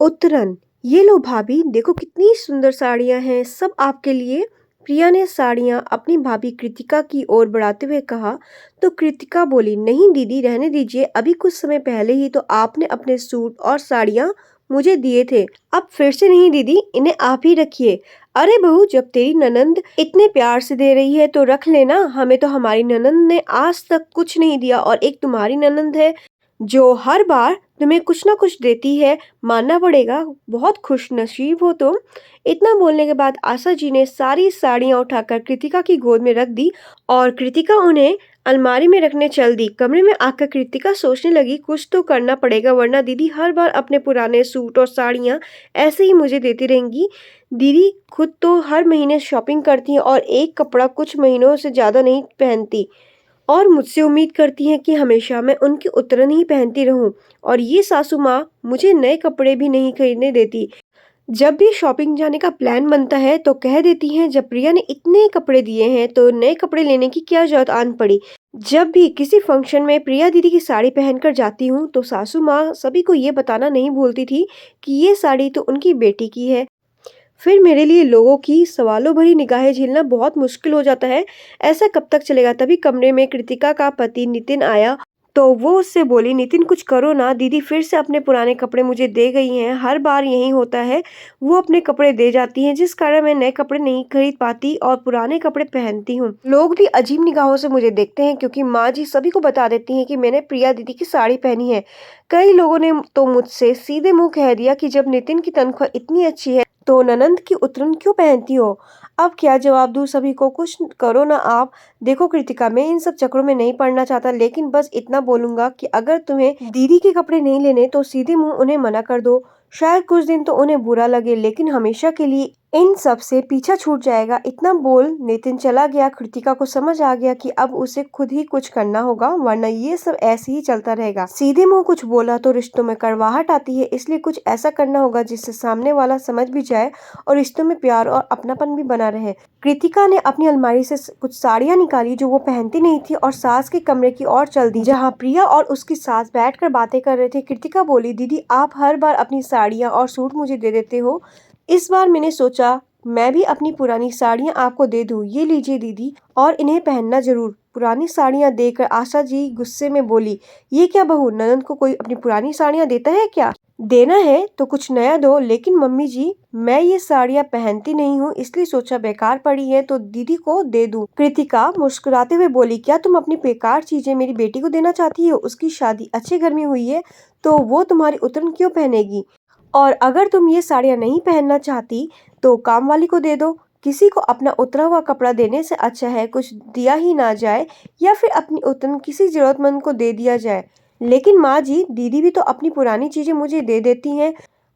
उत्तरन, ये लो भाभी देखो कितनी सुंदर साड़ियाँ हैं, सब आपके लिए। प्रिया ने साड़ियाँ अपनी भाभी कृतिका की ओर बढ़ाते हुए कहा। तो कृतिका बोली, नहीं दीदी रहने दीजिए, अभी कुछ समय पहले ही तो आपने अपने सूट और साड़ियाँ मुझे दिए थे। अब फिर से नहीं दीदी, इन्हें आप ही रखिए। अरे बहू, जब तेरी ननंद इतने प्यार से दे रही है तो रख लेना, हमें तो हमारी ननंद ने आज तक कुछ नहीं दिया और एक तुम्हारी ननंद है जो हर बार तुम्हें कुछ ना कुछ देती है, मानना पड़ेगा, बहुत खुशनसीब हो तुम। इतना बोलने के बाद आशा जी ने सारी साड़ियां उठाकर कृतिका की गोद में रख दी और कृतिका उन्हें अलमारी में रखने चल दी। कमरे में आकर कृतिका सोचने लगी, कुछ तो करना पड़ेगा वरना दीदी हर बार अपने पुराने सूट और साड़ियां ऐसे ही मुझे देती रहेंगी। दीदी खुद तो हर महीने शॉपिंग करती हैं और एक कपड़ा कुछ महीनों से ज्यादा नहीं पहनती और मुझसे उम्मीद करती हैं कि हमेशा मैं उनकी उतरन ही पहनती रहूं। और ये सासू माँ मुझे नए कपड़े भी नहीं खरीदने देती। जब भी शॉपिंग जाने का प्लान बनता है तो कह देती हैं, जब प्रिया ने इतने कपड़े दिए हैं तो नए कपड़े लेने की क्या जरूरत आन पड़ी। जब भी किसी फंक्शन में प्रिया दीदी की साड़ी पहनकर जाती हूँ तो सासू माँ सभी को ये बताना नहीं भूलती थी कि ये साड़ी तो उनकी बेटी की है। फिर मेरे लिए लोगों की सवालों भरी निगाहें झेलना बहुत मुश्किल हो जाता है। ऐसा कब तक चलेगा। तभी कमरे में कृतिका का पति नितिन आया तो वो उससे बोली, नितिन कुछ करो ना, दीदी फिर से अपने पुराने कपड़े मुझे दे गई हैं, हर बार यही होता है, वो अपने कपड़े दे जाती हैं जिस कारण मैं नए कपड़े नहीं खरीद पाती और पुराने कपड़े पहनती हूँ। लोग भी अजीब निगाहों से मुझे देखते हैं क्योंकि माँ जी सभी को बता देती हैं कि मैंने प्रिया दीदी की साड़ी पहनी है। कई लोगों ने तो मुझसे सीधे मुंह कह दिया कि जब नितिन की तनख्वाह इतनी अच्छी है तो ननंद की उतरन क्यों पहनती हो। अब क्या जवाब दूं सभी को। कुछ करो ना आप। देखो कृतिका, मैं इन सब चक्करों में नहीं पड़ना चाहता, लेकिन बस इतना बोलूंगा कि अगर तुम्हें दीदी के कपड़े नहीं लेने तो सीधे मुंह उन्हें मना कर दो। शायद कुछ दिन तो उन्हें बुरा लगे लेकिन हमेशा के लिए इन सब से पीछा छूट जाएगा। इतना बोल नितिन चला गया। कृतिका को समझ आ गया कि अब उसे खुद ही कुछ करना होगा वरना ये सब ऐसे ही चलता रहेगा। सीधे मुंह कुछ बोला तो रिश्तों में कड़वाहट आती है, इसलिए कुछ ऐसा करना होगा जिससे सामने वाला समझ भी जाए और रिश्तों में प्यार और अपनापन भी बना रहे। कृतिका ने अपनी अलमारी से कुछ साड़ियां निकाली जो वो पहनती नहीं थी और सास के कमरे की ओर चल दी जहाँ प्रिया और उसकी सास बैठकर बातें कर रहे थे। कृतिका बोली, दीदी आप हर बार अपनी साड़ियाँ और सूट मुझे दे देते हो, इस बार मैंने सोचा मैं भी अपनी पुरानी साड़ियाँ आपको दे दूँ, ये लीजिए दीदी और इन्हें पहनना जरूर। पुरानी साड़ियाँ देकर आशा जी गुस्से में बोली, ये क्या बहू, ननंद को कोई अपनी पुरानी साड़ियाँ देता है क्या। देना है तो कुछ नया दो। लेकिन मम्मी जी, मैं ये साड़ियाँ पहनती नहीं हूँ इसलिए सोचा बेकार पड़ी है तो दीदी को दे दूँ। कृतिका मुस्कुराते हुए बोली, क्या तुम अपनी बेकार चीजें मेरी बेटी को देना चाहती हो। उसकी शादी अच्छे घर में हुई है तो वो तुम्हारी उतरन क्यों पहनेगी। और अगर तुम ये साड़ियाँ नहीं पहनना चाहती तो काम वाली को दे दो। किसी को अपना उतरा हुआ कपड़ा देने से अच्छा है कुछ दिया ही ना जाए या फिर अपनी उतरन किसी जरूरतमंद को दे दिया जाए। लेकिन माँ जी, दीदी भी तो अपनी पुरानी चीजें मुझे दे देती हैं,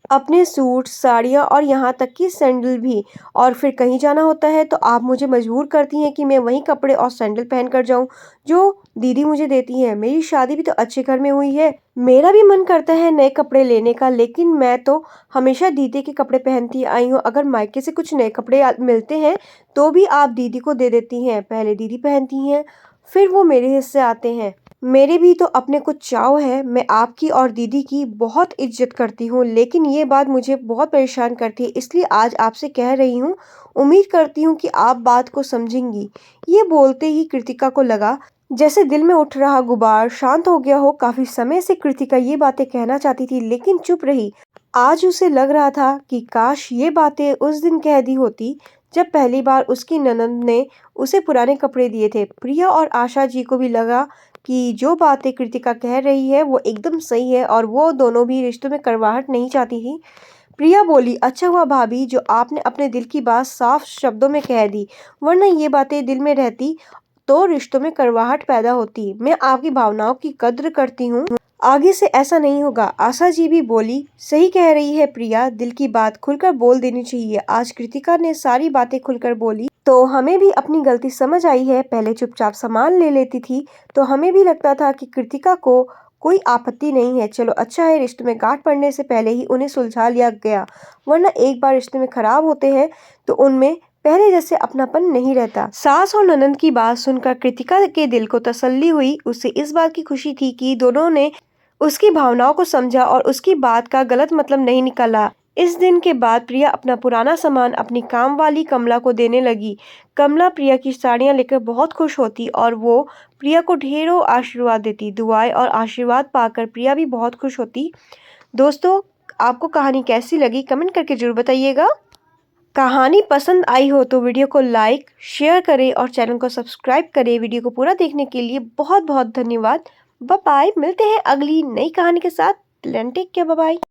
अपने सूट साड़ियाँ और यहाँ तक कि सैंडल भी। और फिर कहीं जाना होता है तो आप मुझे मजबूर करती हैं कि मैं वही कपड़े और सैंडल पहन कर जाऊँ जो दीदी मुझे देती हैं। मेरी शादी भी तो अच्छे घर में हुई है, मेरा भी मन करता है नए कपड़े लेने का, लेकिन मैं तो हमेशा दीदी के कपड़े पहनती आई हूँ। अगर मायके से कुछ नए कपड़े मिलते हैं तो भी आप दीदी को दे देती हैं। पहले दीदी पहनती हैं फिर वो मेरे हिस्से आते हैं। मेरे भी तो अपने कुछ चाव है। मैं आपकी और दीदी की बहुत इज्जत करती हूँ लेकिन ये बात मुझे बहुत परेशान करती है, इसलिए आज आपसे कह रही हूँ। उम्मीद करती हूँ कि आप बात को समझेंगी। ये बोलते ही कृतिका को लगा जैसे दिल में उठ रहा गुबार शांत हो गया हो। काफी समय से कृतिका ये बातें कहना चाहती थी लेकिन चुप रही। आज उसे लग रहा था कि काश ये बातें उस दिन कह दी होती जब पहली बार उसकी ननंद ने उसे पुराने कपड़े दिए थे। प्रिया और आशा जी को भी लगा कि जो बातें कृतिका कह रही है वो एकदम सही है और वो दोनों भी रिश्तों में कड़वाहट नहीं चाहती थी। प्रिया बोली, अच्छा हुआ भाभी जो आपने अपने दिल की बात साफ शब्दों में कह दी, वरना ये बातें दिल में रहती तो रिश्तों में कड़वाहट पैदा होती। मैं आपकी भावनाओं की कद्र करती हूँ, आगे से ऐसा नहीं होगा। आशा जी भी बोली, सही कह रही है प्रिया, दिल की बात खुलकर बोल देनी चाहिए। आज कृतिका ने सारी बातें खुलकर बोली तो हमें भी अपनी गलती समझ आई है। पहले चुपचाप सामान ले लेती थी तो हमें भी लगता था कि कृतिका को कोई आपत्ति नहीं है। चलो अच्छा है रिश्ते में गांठ पड़ने से पहले ही उन्हें सुलझा लिया गया, वरना एक बार रिश्ते में खराब होते हैं तो उनमें पहले जैसे अपनापन नहीं रहता। सास और ननंद की बात सुनकर कृतिका के दिल को तसल्ली हुई। उसे इस बात की खुशी थी कि दोनों ने उसकी भावनाओं को समझा और उसकी बात का गलत मतलब नहीं निकाला। इस दिन के बाद प्रिया अपना पुराना सामान अपनी काम वाली कमला को देने लगी। कमला प्रिया की साड़ियाँ लेकर बहुत खुश होती और वो प्रिया को ढेरों आशीर्वाद देती। दुआएं और आशीर्वाद पाकर प्रिया भी बहुत खुश होती। दोस्तों, आपको कहानी कैसी लगी कमेंट करके जरूर बताइएगा। कहानी पसंद आई हो तो वीडियो को लाइक शेयर करें और चैनल को सब्सक्राइब करें। वीडियो को पूरा देखने के लिए बहुत बहुत धन्यवाद। बाय बाय, मिलते हैं अगली नई कहानी के साथ। Take care, bye bye.